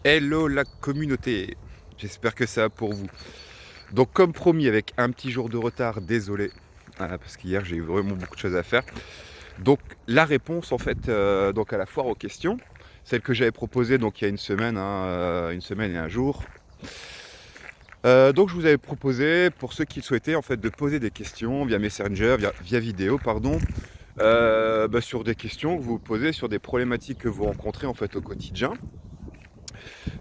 Hello la communauté, j'espère que ça va pour vous. Donc comme promis avec un petit jour de retard, désolé, parce qu'hier j'ai eu vraiment beaucoup de choses à faire. Donc la réponse en fait donc à la foire aux questions, celle que j'avais proposée donc il y a une semaine et un jour. Donc je vous avais proposé pour ceux qui le souhaitaient en fait de poser des questions via Messenger, via vidéo pardon, sur des questions que vous posez sur des problématiques que vous rencontrez en fait au quotidien.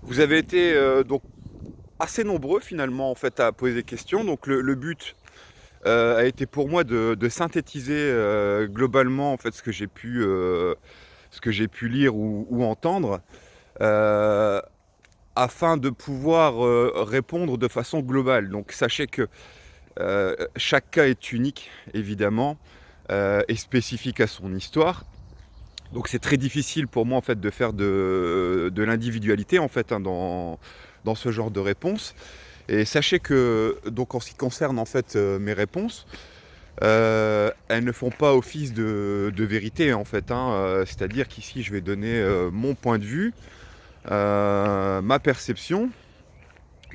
Vous avez été donc assez nombreux finalement en fait à poser des questions. Donc le but a été pour moi de synthétiser globalement en fait ce que j'ai pu lire ou entendre euh, afin de pouvoir répondre de façon globale. Donc sachez que chaque cas est unique évidemment et spécifique à son histoire. Donc c'est très difficile pour moi en fait de faire de l'individualité en fait dans ce genre de réponse. Et sachez que donc en ce qui concerne en fait mes réponses, elles ne font pas office de vérité en fait, hein. C'est-à-dire qu'ici je vais donner mon point de vue, ma perception,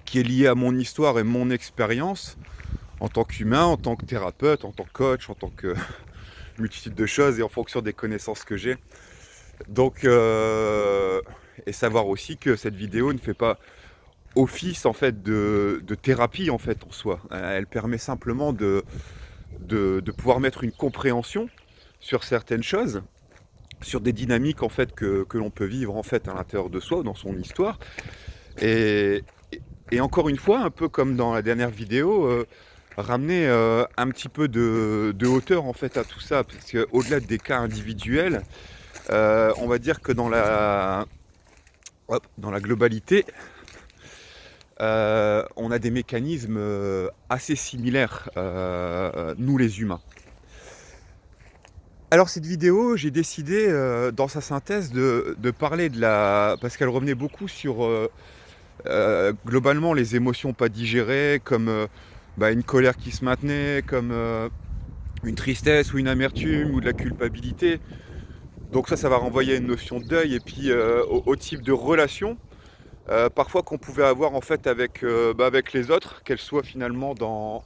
qui est liée à mon histoire et mon expérience en tant qu'humain, en tant que thérapeute, en tant que coach, en tant que multitude de choses et en fonction des connaissances que j'ai. Donc, et savoir aussi que cette vidéo ne fait pas office en fait de thérapie en fait en soi. Elle permet simplement de pouvoir mettre une compréhension sur certaines choses, sur des dynamiques en fait que l'on peut vivre en fait à l'intérieur de soi, dans son histoire. Et, et encore une fois, un peu comme dans la dernière vidéo, ramener un petit peu de hauteur en fait à tout ça, parce qu'au-delà des cas individuels, on va dire que dans la globalité, on a des mécanismes assez similaires, nous les humains. Alors cette vidéo, j'ai décidé dans sa synthèse de parler de la... parce qu'elle revenait beaucoup sur globalement les émotions pas digérées, comme une colère qui se maintenait, comme une tristesse ou une amertume ou de la culpabilité. Donc ça va renvoyer à une notion de deuil et puis au type de relation parfois qu'on pouvait avoir en fait avec les autres, qu'elles soient finalement dans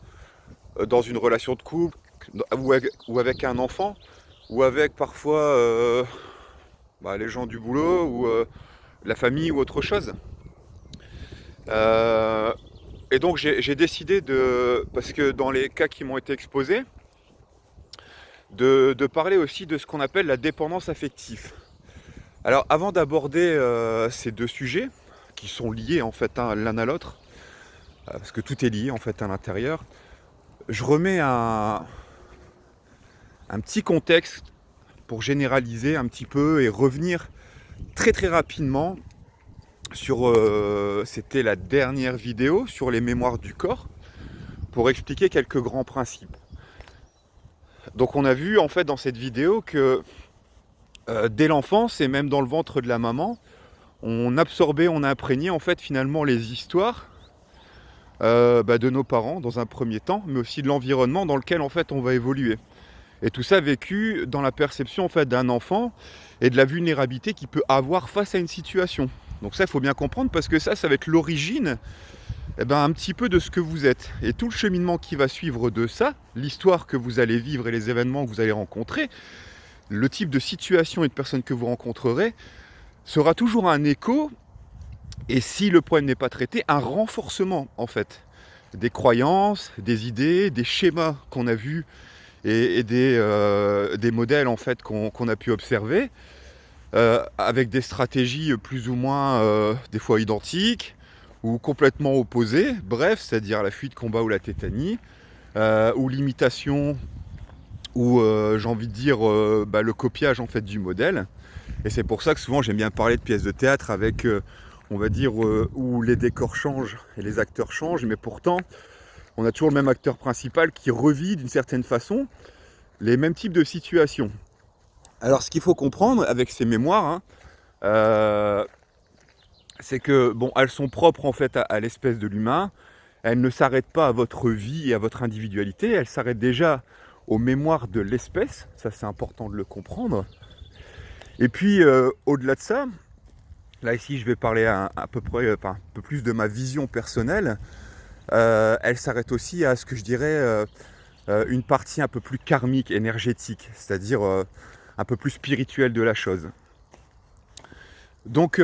une relation de couple ou avec un enfant, ou avec parfois les gens du boulot ou la famille ou autre chose. Euh, et donc j'ai décidé parce que dans les cas qui m'ont été exposés, de parler aussi de ce qu'on appelle la dépendance affective. Alors avant d'aborder ces deux sujets, qui sont liés en fait l'un à l'autre, parce que tout est lié en fait à l'intérieur, je remets un petit contexte pour généraliser un petit peu et revenir très très rapidement sur, c'était la dernière vidéo sur les mémoires du corps, pour expliquer quelques grands principes. Donc on a vu en fait dans cette vidéo que dès l'enfance et même dans le ventre de la maman, on absorbait, on imprégnait en fait finalement les histoires de nos parents dans un premier temps, mais aussi de l'environnement dans lequel en fait on va évoluer. Et tout ça vécu dans la perception en fait d'un enfant et de la vulnérabilité qu'il peut avoir face à une situation. Donc ça, il faut bien comprendre parce que ça va être l'origine un petit peu de ce que vous êtes. Et tout le cheminement qui va suivre de ça, l'histoire que vous allez vivre et les événements que vous allez rencontrer, le type de situation et de personnes que vous rencontrerez, sera toujours un écho, et si le problème n'est pas traité, un renforcement en fait des croyances, des idées, des schémas qu'on a vus et des modèles en fait qu'on a pu observer, avec des stratégies plus ou moins des fois identiques ou complètement opposées, bref, c'est-à-dire la fuite, combat ou la tétanie, ou l'imitation, ou j'ai envie de dire le copiage en fait du modèle. Et c'est pour ça que souvent j'aime bien parler de pièces de théâtre avec, on va dire, où les décors changent et les acteurs changent, mais pourtant on a toujours le même acteur principal qui revit d'une certaine façon les mêmes types de situations. Alors ce qu'il faut comprendre avec ces mémoires, c'est que bon, elles sont propres en fait à l'espèce de l'humain. Elles ne s'arrêtent pas à votre vie et à votre individualité, elles s'arrêtent déjà aux mémoires de l'espèce. Ça c'est important de le comprendre. Et puis au-delà de ça, Là ici je vais parler à peu près, enfin, un peu plus de ma vision personnelle. Elle s'arrête aussi à ce que je dirais une partie un peu plus karmique, énergétique, c'est-à-dire un peu plus spirituelle de la chose. Donc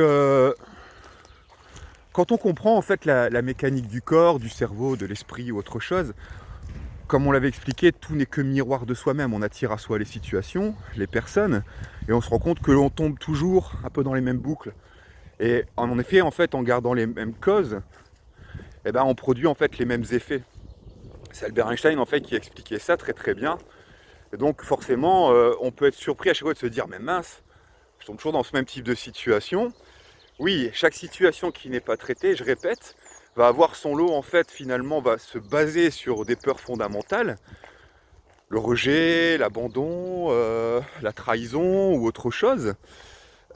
quand on comprend en fait la mécanique du corps, du cerveau, de l'esprit ou autre chose, comme on l'avait expliqué, tout n'est que miroir de soi-même. On attire à soi les situations, les personnes, et on se rend compte que l'on tombe toujours un peu dans les mêmes boucles. Et en effet, en fait, en gardant les mêmes causes, eh ben, on produit en fait les mêmes effets. C'est Albert Einstein en fait qui expliquait ça très très bien. Et donc forcément, on peut être surpris à chaque fois de se dire mais mince, je tombe toujours dans ce même type de situation. Oui, chaque situation qui n'est pas traitée, je répète, va avoir son lot en fait finalement, va se baser sur des peurs fondamentales, le rejet, l'abandon, la trahison ou autre chose,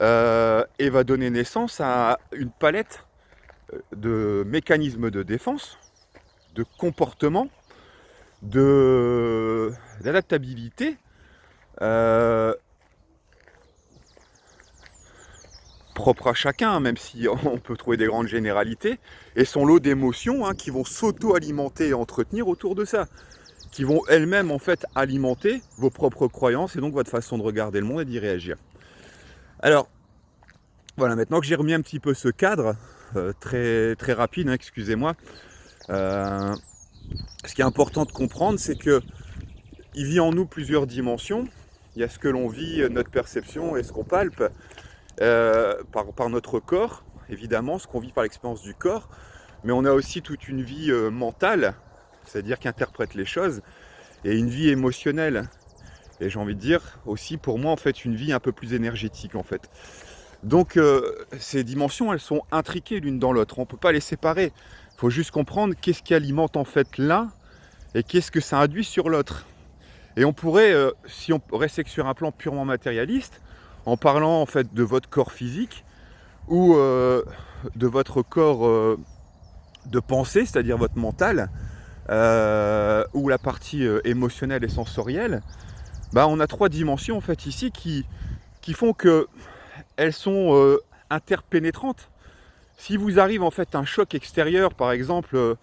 et va donner naissance à une palette de mécanismes de défense, de comportement, d'adaptabilité, euh, propre à chacun, même si on peut trouver des grandes généralités, et son lot d'émotions qui vont s'auto-alimenter et entretenir autour de ça, qui vont elles-mêmes en fait alimenter vos propres croyances et donc votre façon de regarder le monde et d'y réagir. Alors, voilà, maintenant que j'ai remis un petit peu ce cadre, très, très rapide, excusez-moi, ce qui est important de comprendre, c'est que il vit en nous plusieurs dimensions. Il y a ce que l'on vit, notre perception et ce qu'on palpe par notre corps, évidemment, ce qu'on vit par l'expérience du corps, mais on a aussi toute une vie mentale, c'est-à-dire qui interprète les choses, et une vie émotionnelle. Et j'ai envie de dire aussi pour moi en fait une vie un peu plus énergétique en fait. Donc ces dimensions elles sont intriquées l'une dans l'autre, on ne peut pas les séparer. Il faut juste comprendre qu'est-ce qui alimente en fait l'un et qu'est-ce que ça induit sur l'autre. Et on pourrait, si on restait sur un plan purement matérialiste, en parlant en fait de votre corps physique ou de votre corps de pensée, c'est-à-dire votre mental, ou la partie émotionnelle et sensorielle, bah, on a trois dimensions en fait ici qui font que elles sont interpénétrantes. Si vous arrive en fait un choc extérieur, par exemple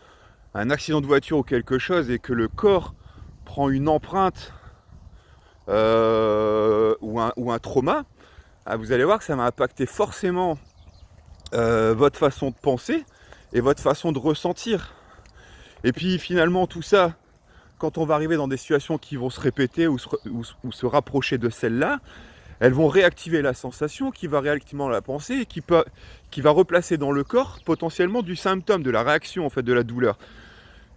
un accident de voiture ou quelque chose, et que le corps prend une empreinte ou un trauma, vous allez voir que ça va impacter forcément votre façon de penser et votre façon de ressentir. Et puis finalement tout ça, quand on va arriver dans des situations qui vont se répéter ou se rapprocher de celle-là, elles vont réactiver la sensation, qui va réactiver la pensée et qui va replacer dans le corps potentiellement du symptôme, de la réaction en fait de la douleur.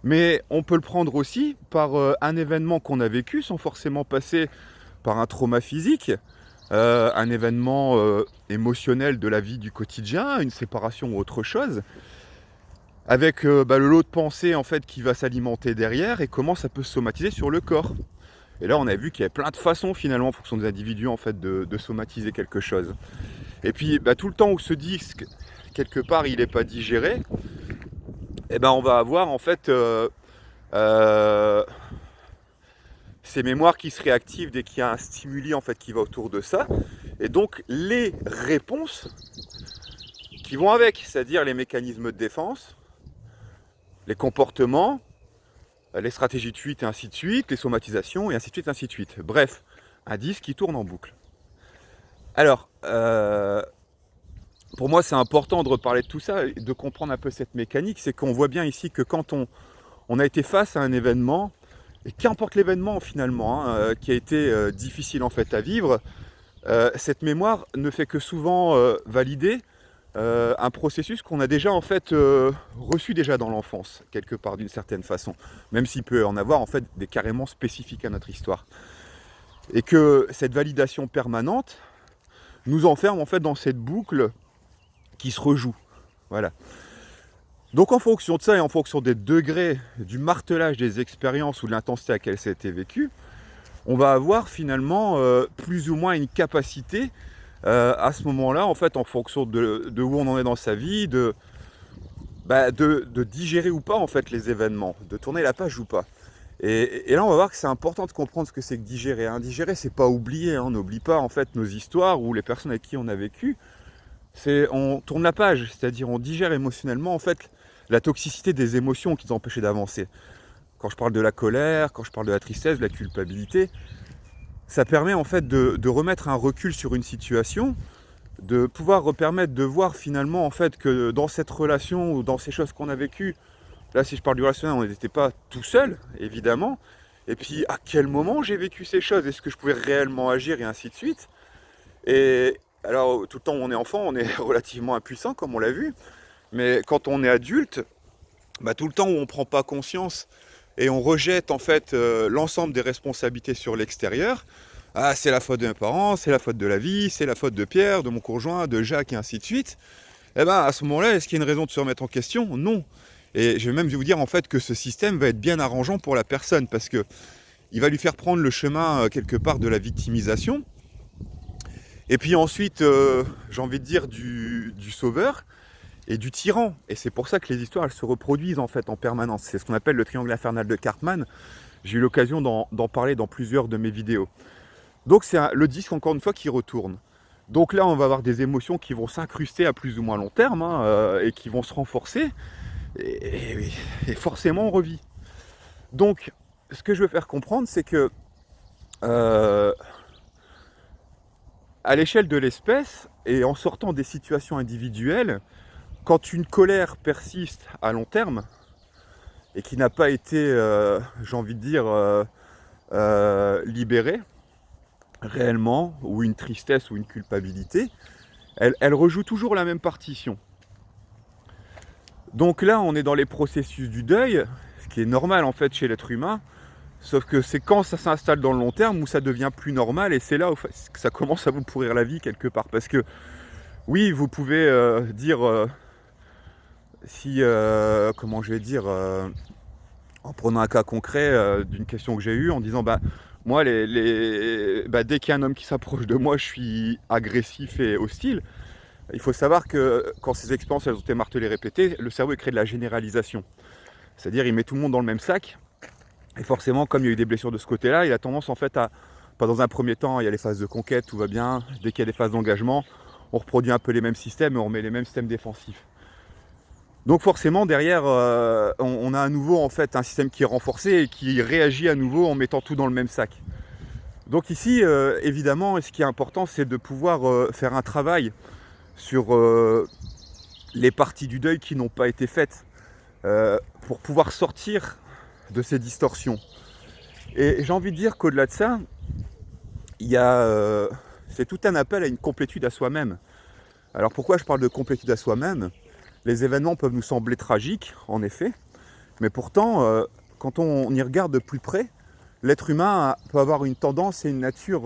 Mais on peut le prendre aussi par un événement qu'on a vécu sans forcément passer par un trauma physique, un événement émotionnel de la vie du quotidien, une séparation ou autre chose, avec le lot de pensée en fait qui va s'alimenter derrière et comment ça peut se somatiser sur le corps. Et là on a vu qu'il y avait plein de façons finalement en fonction des individus en fait de somatiser quelque chose. Et puis tout le temps où ce disque quelque part il n'est pas digéré, et on va avoir en fait ces mémoires qui se réactivent dès qu'il y a un stimuli en fait qui va autour de ça. Et donc les réponses qui vont avec, c'est-à-dire les mécanismes de défense, les comportements, les stratégies de fuite et ainsi de suite, les somatisations et ainsi de suite, ainsi de suite. Bref, un disque qui tourne en boucle. Alors, pour moi c'est important de reparler de tout ça et de comprendre un peu cette mécanique, c'est qu'on voit bien ici que quand on a été face à un événement, et qu'importe l'événement finalement, qui a été difficile en fait à vivre, cette mémoire ne fait que souvent valider un processus qu'on a déjà en fait reçu déjà dans l'enfance, quelque part d'une certaine façon, même s'il peut en avoir en fait des carrément spécifiques à notre histoire. Et que cette validation permanente nous enferme en fait dans cette boucle qui se rejoue. Voilà. Donc en fonction de ça et en fonction des degrés du martelage des expériences ou de l'intensité à laquelle ça a été vécu, on va avoir finalement plus ou moins une capacité à ce moment-là, en fait, en fonction de où on en est dans sa vie, de digérer ou pas en fait les événements, de tourner la page ou pas. Et là, on va voir que c'est important de comprendre ce que c'est que digérer. Digérer, c'est pas oublier. On n'oublie pas en fait nos histoires ou les personnes avec qui on a vécu. on tourne la page, c'est-à-dire on digère émotionnellement en fait la toxicité des émotions qui nous empêchaient d'avancer. Quand je parle de la colère, quand je parle de la tristesse, de la culpabilité, ça permet en fait de remettre un recul sur une situation, de pouvoir permettre de voir finalement en fait que dans cette relation ou dans ces choses qu'on a vécues, là si je parle du relationnel, on n'était pas tout seul, évidemment, et puis à quel moment j'ai vécu ces choses, est-ce que je pouvais réellement agir et ainsi de suite. Et alors tout le temps où on est enfant, on est relativement impuissant comme on l'a vu, mais quand on est adulte, bah, tout le temps où on ne prend pas conscience et on rejette en fait l'ensemble des responsabilités sur l'extérieur, ah c'est la faute de mes parents, c'est la faute de la vie, c'est la faute de Pierre, de mon conjoint, de Jacques et ainsi de suite, et ben à ce moment-là, est-ce qu'il y a une raison de se remettre en question? Non. Et je vais même vous dire en fait que ce système va être bien arrangeant pour la personne parce que il va lui faire prendre le chemin quelque part de la victimisation. Et puis ensuite, j'ai envie de dire du sauveur et du tyran. Et c'est pour ça que les histoires elles se reproduisent en fait en permanence. C'est ce qu'on appelle le triangle infernal de Cartman. J'ai eu l'occasion d'en parler dans plusieurs de mes vidéos. Donc c'est le disque encore une fois qui retourne. Donc là on va avoir des émotions qui vont s'incruster à plus ou moins long terme et qui vont se renforcer. Et forcément on revit. Donc ce que je veux faire comprendre c'est que à l'échelle de l'espèce et en sortant des situations individuelles, quand une colère persiste à long terme et qui n'a pas été, j'ai envie de dire, libérée réellement, ou une tristesse ou une culpabilité, elle rejoue toujours la même partition. Donc là, on est dans les processus du deuil, ce qui est normal en fait chez l'être humain, sauf que c'est quand ça s'installe dans le long terme où ça devient plus normal et c'est là où ça commence à vous pourrir la vie quelque part. Parce que oui, vous pouvez dire si, comment je vais dire, en prenant un cas concret d'une question que j'ai eue, en disant bah moi dès qu'il y a un homme qui s'approche de moi, je suis agressif et hostile. Il faut savoir que quand ces expériences elles ont été martelées et répétées, le cerveau crée de la généralisation. C'est-à-dire il met tout le monde dans le même sac. Et forcément, comme il y a eu des blessures de ce côté-là, il a tendance en fait à, pas dans un premier temps, il y a les phases de conquête, tout va bien. Dès qu'il y a des phases d'engagement, on reproduit un peu les mêmes systèmes et on remet les mêmes systèmes défensifs. Donc forcément, derrière, on a à nouveau en fait un système qui est renforcé et qui réagit à nouveau en mettant tout dans le même sac. Donc ici, évidemment, ce qui est important, c'est de pouvoir faire un travail sur les parties du deuil qui n'ont pas été faites pour pouvoir sortir de ces distorsions. Et j'ai envie de dire qu'au-delà de ça, il y a, c'est tout un appel à une complétude à soi-même. Alors pourquoi je parle de complétude à soi-même? Les événements peuvent nous sembler tragiques, en effet, mais pourtant, quand on y regarde de plus près, l'être humain peut avoir une tendance et une nature,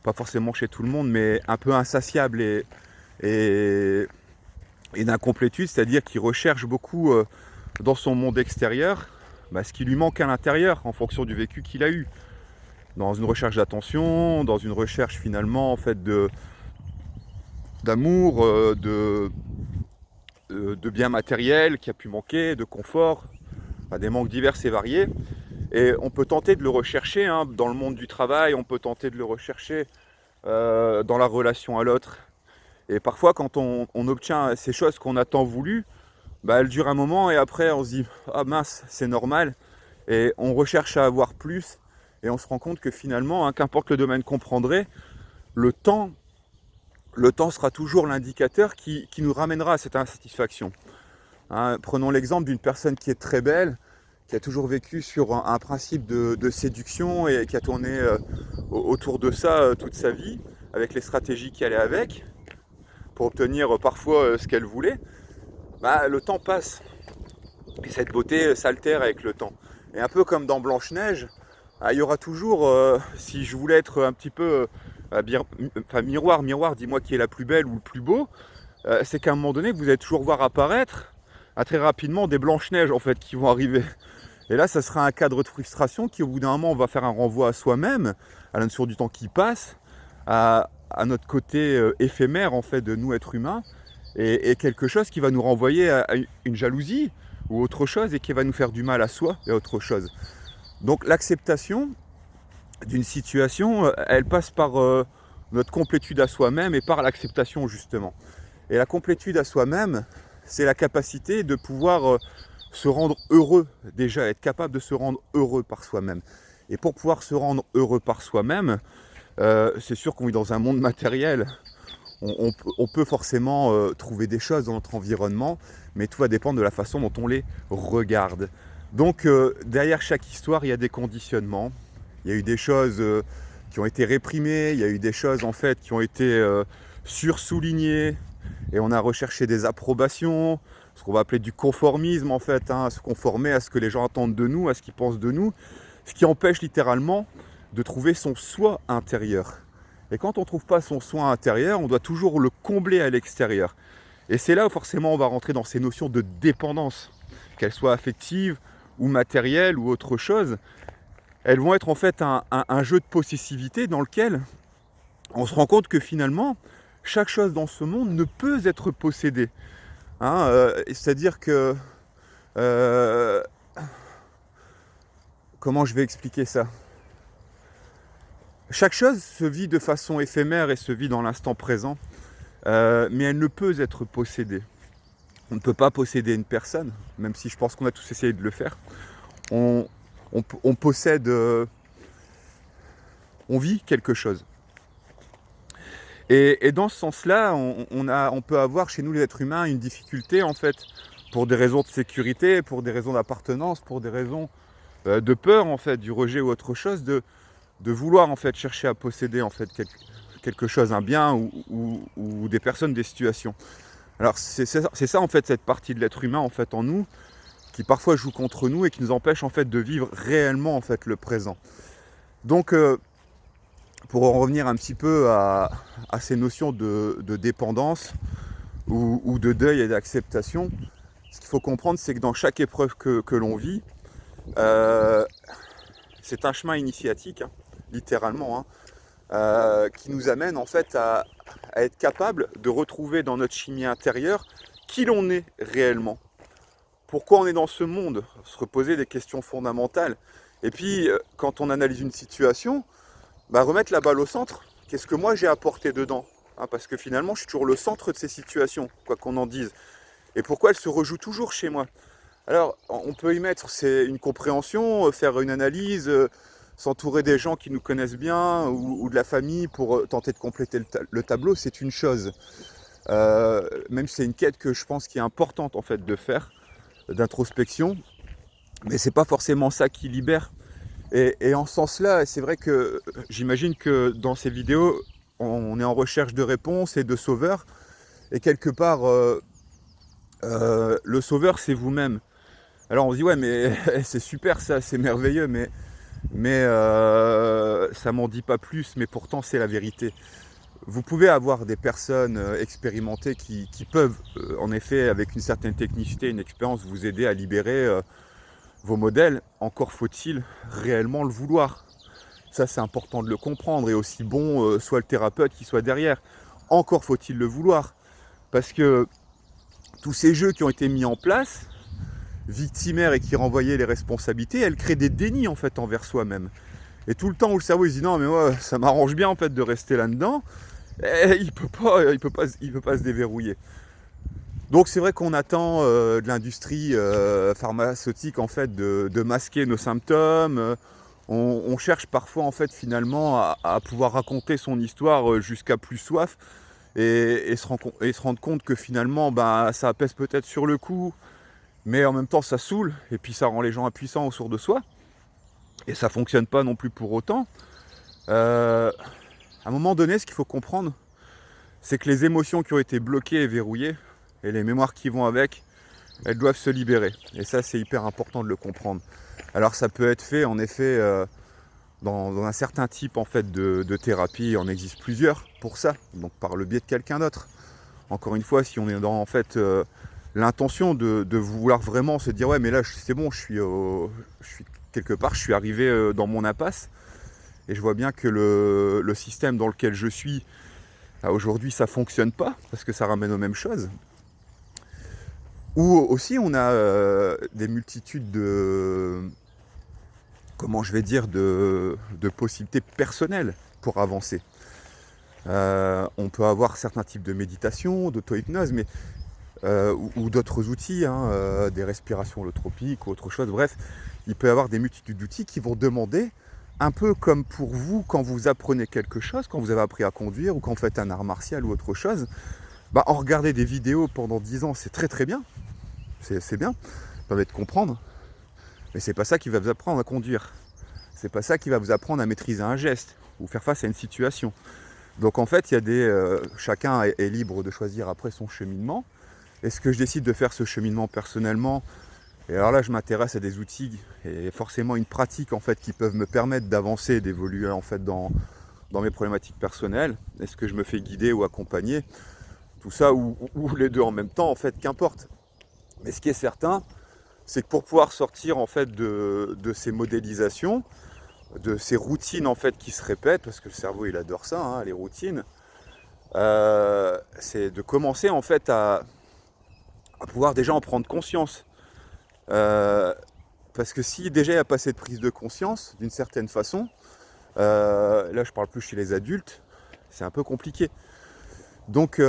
pas forcément chez tout le monde, mais un peu insatiable et d'incomplétude, c'est-à-dire qu'il recherche beaucoup dans son monde extérieur ce qui lui manque à l'intérieur en fonction du vécu qu'il a eu. Dans une recherche d'attention, dans une recherche finalement en fait d'amour, de biens matériels qui a pu manquer, de confort, des manques divers et variés. Et on peut tenter de le rechercher dans le monde du travail, on peut tenter de le rechercher dans la relation à l'autre. Et parfois quand on obtient ces choses qu'on a tant voulu, elles durent un moment et après on se dit « Ah mince, c'est normal » et on recherche à avoir plus et on se rend compte que finalement, qu'importe le domaine qu'on prendrait, le temps sera toujours l'indicateur qui nous ramènera à cette insatisfaction. Prenons l'exemple d'une personne qui est très belle, qui a toujours vécu sur un principe de séduction et qui a tourné autour de ça toute sa vie, avec les stratégies qui allaient avec, pour obtenir parfois ce qu'elle voulait. Le temps passe et cette beauté s'altère avec le temps. Et un peu comme dans Blanche-Neige, il y aura toujours, si je voulais être un petit peu miroir, dis-moi qui est la plus belle ou le plus beau, c'est qu'à un moment donné, vous allez toujours voir apparaître très rapidement des Blanche-Neige en fait qui vont arriver. Et là, ça sera un cadre de frustration qui, au bout d'un moment, va faire un renvoi à soi-même, à la notion du temps qui passe, à notre côté éphémère en fait de nous êtres humains, et quelque chose qui va nous renvoyer à une jalousie ou autre chose et qui va nous faire du mal à soi et à autre chose. Donc l'acceptation d'une situation, elle passe par notre complétude à soi-même et par l'acceptation justement. Et la complétude à soi-même, c'est la capacité de pouvoir se rendre heureux, déjà être capable de se rendre heureux par soi-même. Et pour pouvoir se rendre heureux par soi-même, c'est sûr qu'on vit dans un monde matériel. On peut forcément trouver des choses dans notre environnement, mais tout va dépendre de la façon dont on les regarde. Donc derrière chaque histoire, il y a des conditionnements. Il y a eu des choses qui ont été réprimées, il y a eu des choses en fait qui ont été sursoulignées, et on a recherché des approbations, ce qu'on va appeler du conformisme en fait, hein, se conformer à ce que les gens attendent de nous, à ce qu'ils pensent de nous, ce qui empêche littéralement de trouver son soi intérieur. Et quand on ne trouve pas son soi intérieur, on doit toujours le combler à l'extérieur. Et c'est là où forcément on va rentrer dans ces notions de dépendance, qu'elles soient affectives ou matérielles ou autre chose. Elles vont être en fait un jeu de possessivité dans lequel on se rend compte que finalement, chaque chose dans ce monde ne peut être possédée. Hein, c'est-à-dire que... comment je vais expliquer ça ? Chaque chose se vit de façon éphémère et se vit dans l'instant présent, mais elle ne peut être possédée. On ne peut pas posséder une personne, même si je pense qu'on a tous essayé de le faire. On possède... on vit quelque chose. Et dans ce sens-là, on peut avoir chez nous les êtres humains une difficulté en fait, pour des raisons de sécurité, pour des raisons d'appartenance, pour des raisons de peur en fait, du rejet ou autre chose, de vouloir en fait chercher à posséder en fait quelque chose, un bien ou des personnes, des situations. Alors c'est ça en fait, cette partie de l'être humain en fait en nous, qui parfois joue contre nous et qui nous empêche en fait de vivre réellement en fait le présent. Donc pour en revenir un petit peu à ces notions de dépendance ou de deuil et d'acceptation, ce qu'il faut comprendre, c'est que dans chaque épreuve que l'on vit, c'est un chemin initiatique, hein, littéralement, hein, qui nous amène en fait à être capable de retrouver dans notre chimie intérieure qui l'on est réellement. Pourquoi on est dans ce monde ? Se reposer des questions fondamentales. Et puis, quand on analyse une situation, remettre la balle au centre. Qu'est-ce que moi j'ai apporté dedans ? Hein, parce que finalement, je suis toujours le centre de ces situations, quoi qu'on en dise. Et pourquoi elles se rejouent toujours chez moi ? Alors, on peut y mettre une compréhension, faire une analyse, s'entourer des gens qui nous connaissent bien ou de la famille pour tenter de compléter le tableau, c'est une chose. Même si c'est une quête que je pense qui est importante en fait de faire, d'introspection, mais c'est pas forcément ça qui libère. Et en ce sens-là, c'est vrai que j'imagine que dans ces vidéos, on est en recherche de réponses et de sauveurs. Et quelque part, le sauveur, c'est vous-même. Alors on se dit, ouais, mais c'est super ça, c'est merveilleux, mais ça m'en dit pas plus, mais pourtant c'est la vérité. Vous pouvez avoir des personnes expérimentées qui peuvent, en effet, avec une certaine technicité, une expérience, vous aider à libérer vos modèles. Encore faut-il réellement le vouloir. Ça, c'est important de le comprendre. Et aussi bon soit le thérapeute qui soit derrière. Encore faut-il le vouloir. Parce que tous ces jeux qui ont été mis en place, victimaires et qui renvoyaient les responsabilités, elles créent des dénis en fait envers soi-même. Et tout le temps où le cerveau il se dit non mais moi ça m'arrange bien en fait de rester là-dedans, il peut pas se déverrouiller. Donc c'est vrai qu'on attend de l'industrie pharmaceutique en fait de masquer nos symptômes. On cherche parfois en fait finalement à pouvoir raconter son histoire jusqu'à plus soif et se rendre compte que finalement ça pèse peut-être sur le coup, mais en même temps ça saoule et puis ça rend les gens impuissants autour de soi et ça fonctionne pas non plus pour autant. À un moment donné, ce qu'il faut comprendre, c'est que les émotions qui ont été bloquées et verrouillées et les mémoires qui vont avec, elles doivent se libérer. Et ça, c'est hyper important de le comprendre. Alors ça peut être fait en effet dans un certain type en fait de thérapie, il en existe plusieurs pour ça, donc par le biais de quelqu'un d'autre. Encore une fois, si on est dans en fait l'intention de vouloir vraiment se dire ouais mais là c'est bon, je suis quelque part, je suis arrivé dans mon impasse et je vois bien que le système dans lequel je suis aujourd'hui ça fonctionne pas parce que ça ramène aux mêmes choses. Ou aussi on a des multitudes de comment je vais dire de possibilités personnelles pour avancer. On peut avoir certains types de méditation, d'auto-hypnose, mais ou d'autres outils, hein, des respirations holotropiques ou autre chose. Bref, il peut y avoir des multitudes d'outils qui vont demander, un peu comme pour vous quand vous apprenez quelque chose, quand vous avez appris à conduire ou quand vous faites un art martial ou autre chose, bah, en regarder des vidéos pendant 10 ans, c'est très très bien. C'est bien, ça permet de comprendre. Mais c'est pas ça qui va vous apprendre à conduire. C'est pas ça qui va vous apprendre à maîtriser un geste ou faire face à une situation. Donc en fait, il y a chacun est libre de choisir après son cheminement. Est-ce que je décide de faire ce cheminement personnellement? Et alors là, je m'intéresse à des outils et forcément une pratique en fait qui peuvent me permettre d'avancer, d'évoluer en fait dans mes problématiques personnelles. Est-ce que je me fais guider ou accompagner? Tout ça ou les deux en même temps, en fait, qu'importe. Mais ce qui est certain, c'est que pour pouvoir sortir en fait de ces modélisations, de ces routines en fait qui se répètent, parce que le cerveau il adore ça, hein, les routines, c'est de commencer en fait à pouvoir déjà en prendre conscience. Parce que si déjà il n'y a pas assez de prise de conscience, d'une certaine façon, là je parle plus chez les adultes, c'est un peu compliqué. Donc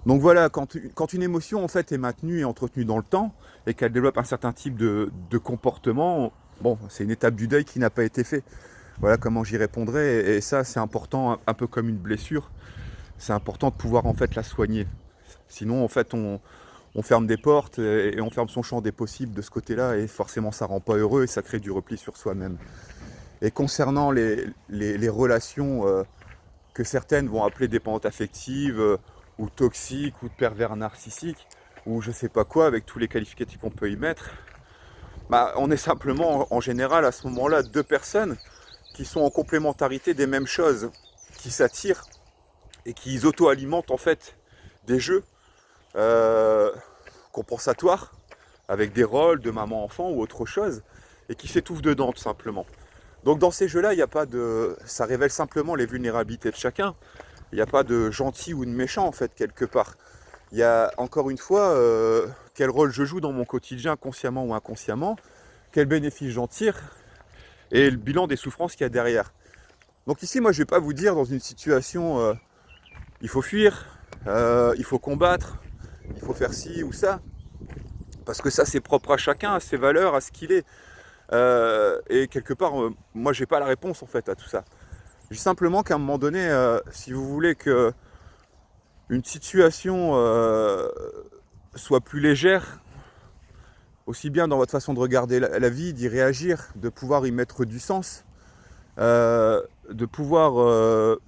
voilà, quand une émotion en fait est maintenue et entretenue dans le temps et qu'elle développe un certain type de comportement, bon, c'est une étape du deuil qui n'a pas été faite. Voilà comment j'y répondrai, et ça c'est important, un peu comme une blessure, c'est important de pouvoir en fait la soigner. Sinon en fait on ferme des portes et on ferme son champ des possibles de ce côté-là, et forcément ça rend pas heureux et ça crée du repli sur soi-même. Et concernant les relations que certaines vont appeler dépendantes affectives, ou toxiques, ou de pervers narcissiques, ou je sais pas quoi, avec tous les qualificatifs qu'on peut y mettre, bah, on est simplement en général à ce moment-là deux personnes qui sont en complémentarité des mêmes choses, qui s'attirent et qui auto-alimentent en fait des jeux compensatoires avec des rôles de maman-enfant ou autre chose, et qui s'étouffent dedans tout simplement. Donc dans ces jeux-là, il n'y a pas de... ça révèle simplement les vulnérabilités de chacun. Il n'y a pas de gentil ou de méchant en fait quelque part. Il y a encore une fois quel rôle je joue dans mon quotidien, consciemment ou inconsciemment, quel bénéfice j'en tire, et le bilan des souffrances qu'il y a derrière. Donc ici, moi je ne vais pas vous dire dans une situation il faut fuir, il faut combattre, il faut faire ci ou ça, parce que ça c'est propre à chacun, à ses valeurs, à ce qu'il est. Et quelque part, moi j'ai pas la réponse en fait à tout ça. Juste simplement qu'à un moment donné, si vous voulez que une situation soit plus légère, aussi bien dans votre façon de regarder la vie, d'y réagir, de pouvoir y mettre du sens, de pouvoir,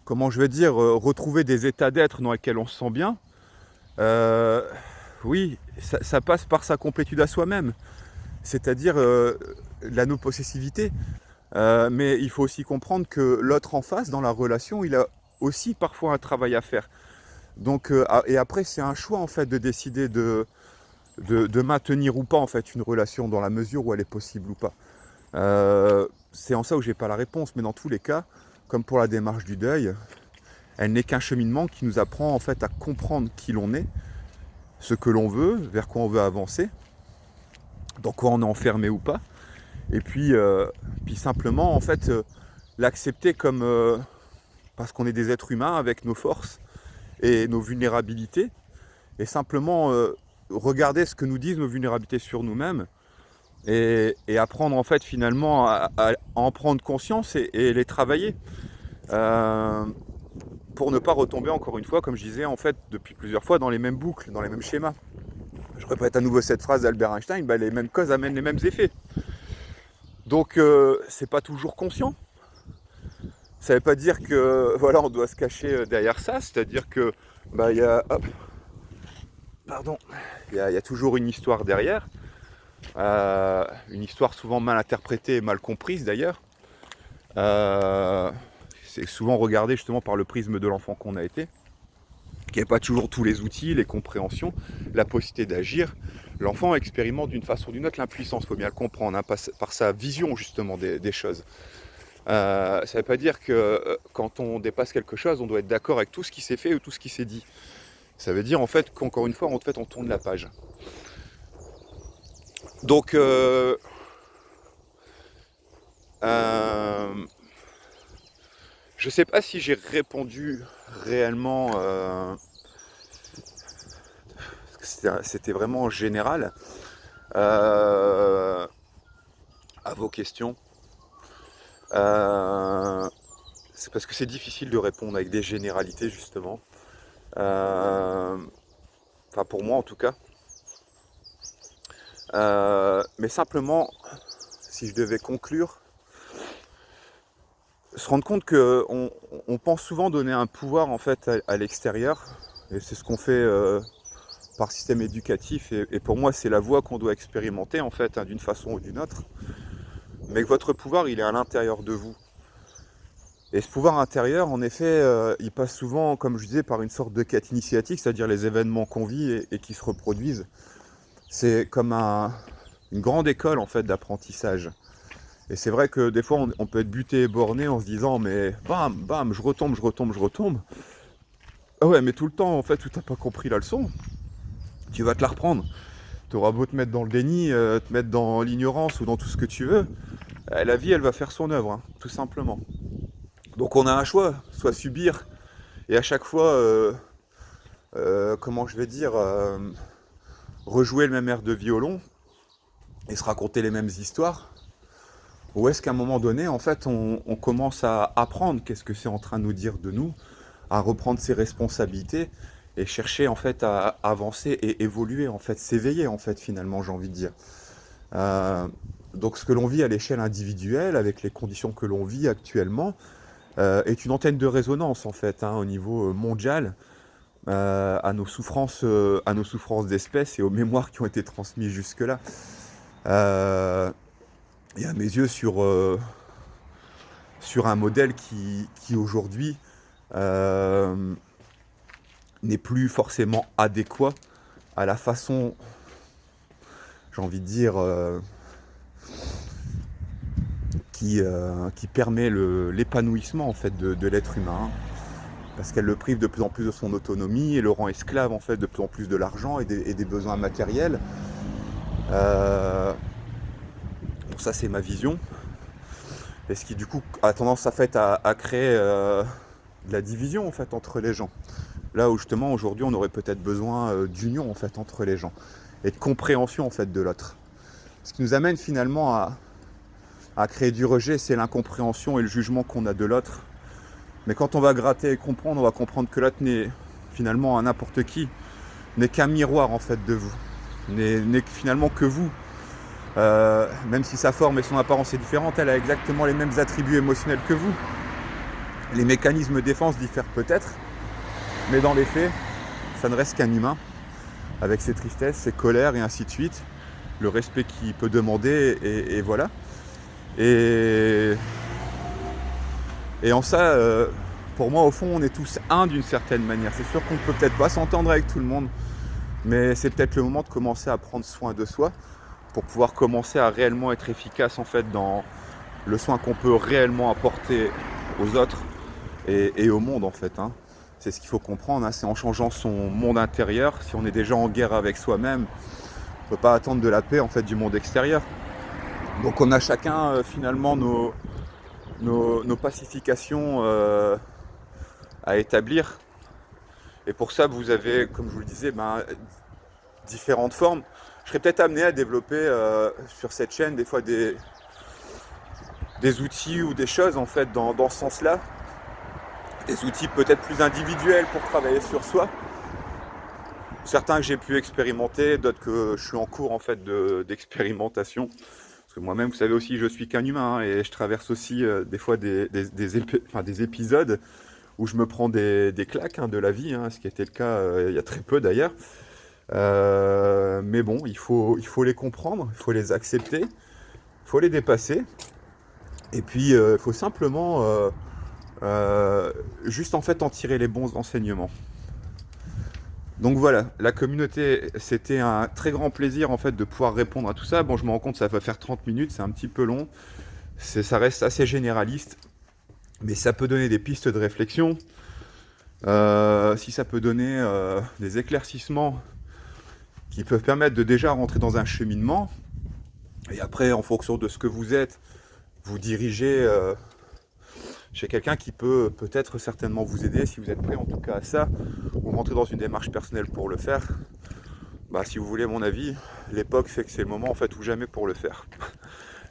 comment je vais dire, retrouver des états d'être dans lesquels on se sent bien, oui, ça passe par sa complétude à soi-même, c'est-à-dire la non-possessivité. Mais il faut aussi comprendre que l'autre en face, dans la relation, il a aussi parfois un travail à faire. Donc, et après, c'est un choix en fait de décider de maintenir ou pas en fait une relation dans la mesure où elle est possible ou pas. C'est en ça où j'ai pas la réponse, mais dans tous les cas, comme pour la démarche du deuil, elle n'est qu'un cheminement qui nous apprend en fait à comprendre qui l'on est, ce que l'on veut, vers quoi on veut avancer, dans quoi on est enfermé ou pas. Et puis simplement en fait l'accepter comme parce qu'on est des êtres humains avec nos forces et nos vulnérabilités, et simplement regarder ce que nous disent nos vulnérabilités sur nous-mêmes, et apprendre en fait finalement à en prendre conscience et les travailler pour ne pas retomber encore une fois, comme je disais en fait depuis plusieurs fois, dans les mêmes boucles, dans les mêmes schémas. Je répète à nouveau cette phrase d'Albert Einstein, bah, les mêmes causes amènent les mêmes effets. Donc c'est pas toujours conscient. Ça veut pas dire que voilà, on doit se cacher derrière ça, c'est-à-dire que bah il y a il y a toujours une histoire derrière, une histoire souvent mal interprétée et mal comprise d'ailleurs. C'est souvent regardé justement par le prisme de l'enfant qu'on a été, qui n'a pas toujours tous les outils, les compréhensions, la possibilité d'agir. L'enfant expérimente d'une façon ou d'une autre l'impuissance, il faut bien le comprendre, hein, par sa vision justement des choses. Ça ne veut pas dire que quand on dépasse quelque chose, on doit être d'accord avec tout ce qui s'est fait ou tout ce qui s'est dit. Ça veut dire en fait qu'encore une fois, on tourne la page. Donc Euh, je sais pas si j'ai répondu réellement, c'était vraiment général, euh, à vos questions. Euh, c'est parce que c'est difficile de répondre avec des généralités, justement. Euh, Enfin, pour moi en tout cas. Mais simplement, si je devais conclure, se rendre compte que on pense souvent donner un pouvoir en fait à l'extérieur, et c'est ce qu'on fait par système éducatif, et pour moi c'est la voie qu'on doit expérimenter en fait, hein, d'une façon ou d'une autre, mais que votre pouvoir il est à l'intérieur de vous. Et ce pouvoir intérieur, en effet, il passe souvent, comme je disais, par une sorte de quête initiatique, c'est-à-dire les événements qu'on vit et qui se reproduisent. C'est comme une grande école en fait d'apprentissage. Et c'est vrai que des fois on peut être buté et borné en se disant mais bam, bam, je retombe, je retombe, je retombe. Ah ouais, mais tout le temps en fait où t'as pas compris la leçon, tu vas te la reprendre. Tu auras beau te mettre dans le déni, te mettre dans l'ignorance ou dans tout ce que tu veux, la vie elle va faire son œuvre, hein, tout simplement. Donc on a un choix, soit subir et à chaque fois, comment je vais dire, rejouer le même air de violon et se raconter les mêmes histoires. Ou est-ce qu'à un moment donné, en fait, on commence à apprendre qu'est-ce que c'est en train de nous dire de nous, à reprendre ses responsabilités et chercher en fait à avancer et évoluer, en fait, s'éveiller en fait finalement, j'ai envie de dire. Euh, donc ce que l'on vit à l'échelle individuelle, avec les conditions que l'on vit actuellement, est une antenne de résonance en fait, hein, au niveau mondial, à nos souffrances d'espèce et aux mémoires qui ont été transmises jusque-là. Euh, et à mes yeux sur un modèle qui aujourd'hui euh, n'est plus forcément adéquat à la façon, j'ai envie de dire, qui permet l'épanouissement en fait de l'être humain, parce qu'elle le prive de plus en plus de son autonomie et le rend esclave en fait de plus en plus de l'argent et des besoins matériels. Donc ça c'est ma vision. Et ce qui du coup a tendance à créer de la division en fait entre les gens. Là où justement aujourd'hui on aurait peut-être besoin d'union en fait entre les gens et de compréhension en fait de l'autre. Ce qui nous amène finalement à créer du rejet, c'est l'incompréhension et le jugement qu'on a de l'autre. Mais quand on va gratter et comprendre, on va comprendre que l'autre n'est finalement à n'importe qui, n'est qu'un miroir en fait de vous, n'est finalement que vous. Même si sa forme et son apparence est différente, elle a exactement les mêmes attributs émotionnels que vous. Les mécanismes de défense diffèrent peut-être, mais dans les faits, ça ne reste qu'un humain, avec ses tristesses, ses colères et ainsi de suite, le respect qu'il peut demander, et voilà. Et en ça, pour moi, au fond, on est tous un d'une certaine manière. C'est sûr qu'on ne peut peut-être pas s'entendre avec tout le monde, mais c'est peut-être le moment de commencer à prendre soin de soi, pour pouvoir commencer à réellement être efficace en fait dans le soin qu'on peut réellement apporter aux autres et au monde en fait, hein. C'est ce qu'il faut comprendre, hein. C'est en changeant son monde intérieur. Si on est déjà en guerre avec soi-même, on ne peut pas attendre de la paix en fait du monde extérieur. Donc on a chacun finalement nos pacifications à établir. Et pour ça vous avez, comme je vous le disais, différentes formes. Je serais peut-être amené à développer sur cette chaîne des fois des outils ou des choses en fait dans ce sens-là. Des outils peut-être plus individuels pour travailler sur soi. Certains que j'ai pu expérimenter, d'autres que je suis en cours en fait d'expérimentation. Parce que moi-même, vous savez aussi, je suis qu'un humain, hein, et je traverse aussi des fois des épisodes où je me prends des claques, hein, de la vie, hein, ce qui était le cas il y a très peu d'ailleurs. Mais bon, il faut les comprendre, il faut les accepter, il faut les dépasser. Et puis, il faut simplement juste en fait en tirer les bons enseignements. Donc voilà, la communauté, c'était un très grand plaisir en fait de pouvoir répondre à tout ça. Bon, je me rends compte, ça va faire 30 minutes, c'est un petit peu long. Ça reste assez généraliste, mais ça peut donner des pistes de réflexion. Si ça peut donner des éclaircissements qui peuvent permettre de déjà rentrer dans un cheminement, et après, en fonction de ce que vous êtes, vous diriger chez quelqu'un qui peut peut-être certainement vous aider, si vous êtes prêt en tout cas à ça, ou rentrer dans une démarche personnelle pour le faire. Bah, si vous voulez mon avis, l'époque fait que c'est le moment en fait ou jamais pour le faire.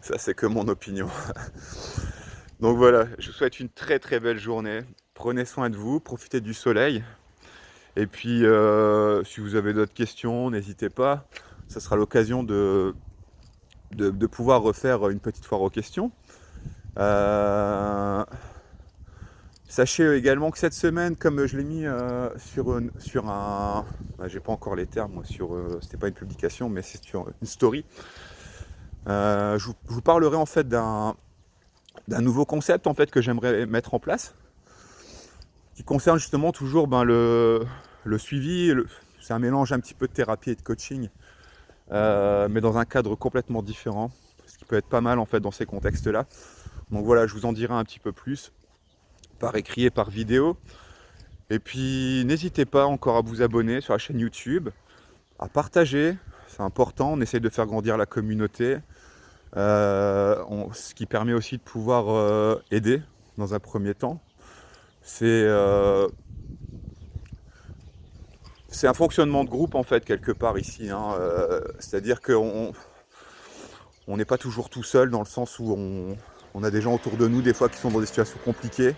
Ça c'est que mon opinion. Donc voilà, je vous souhaite une très très belle journée. Prenez soin de vous, profitez du soleil. Et puis si vous avez d'autres questions, n'hésitez pas. Ça sera l'occasion de pouvoir refaire une petite foire aux questions. Sachez également que cette semaine, comme je l'ai mis sur un... j'ai pas encore les termes, c'était pas une publication, mais c'est sur une story. Je vous parlerai en fait d'un nouveau concept en fait que j'aimerais mettre en place, qui concerne justement toujours le suivi. C'est un mélange un petit peu de thérapie et de coaching, mais dans un cadre complètement différent, ce qui peut être pas mal en fait dans ces contextes-là. Donc voilà, je vous en dirai un petit peu plus par écrit et par vidéo. Et puis n'hésitez pas encore à vous abonner sur la chaîne YouTube, à partager, c'est important, on essaye de faire grandir la communauté, ce qui permet aussi de pouvoir aider dans un premier temps. C'est un fonctionnement de groupe en fait quelque part ici, hein, c'est-à-dire qu'on n'est pas toujours tout seul dans le sens où on a des gens autour de nous des fois qui sont dans des situations compliquées.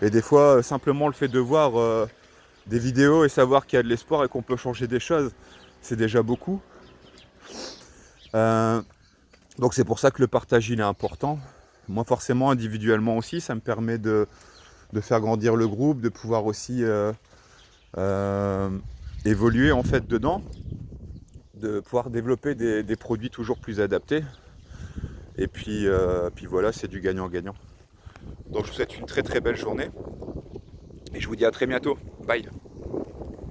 Et des fois, simplement le fait de voir des vidéos et savoir qu'il y a de l'espoir et qu'on peut changer des choses, c'est déjà beaucoup. Donc c'est pour ça que le partage il est important. Moi forcément individuellement aussi, ça me permet de faire grandir le groupe, de pouvoir aussi évoluer en fait dedans, de pouvoir développer des produits toujours plus adaptés. Et puis voilà, c'est du gagnant-gagnant. Donc je vous souhaite une très très belle journée et je vous dis à très bientôt. Bye.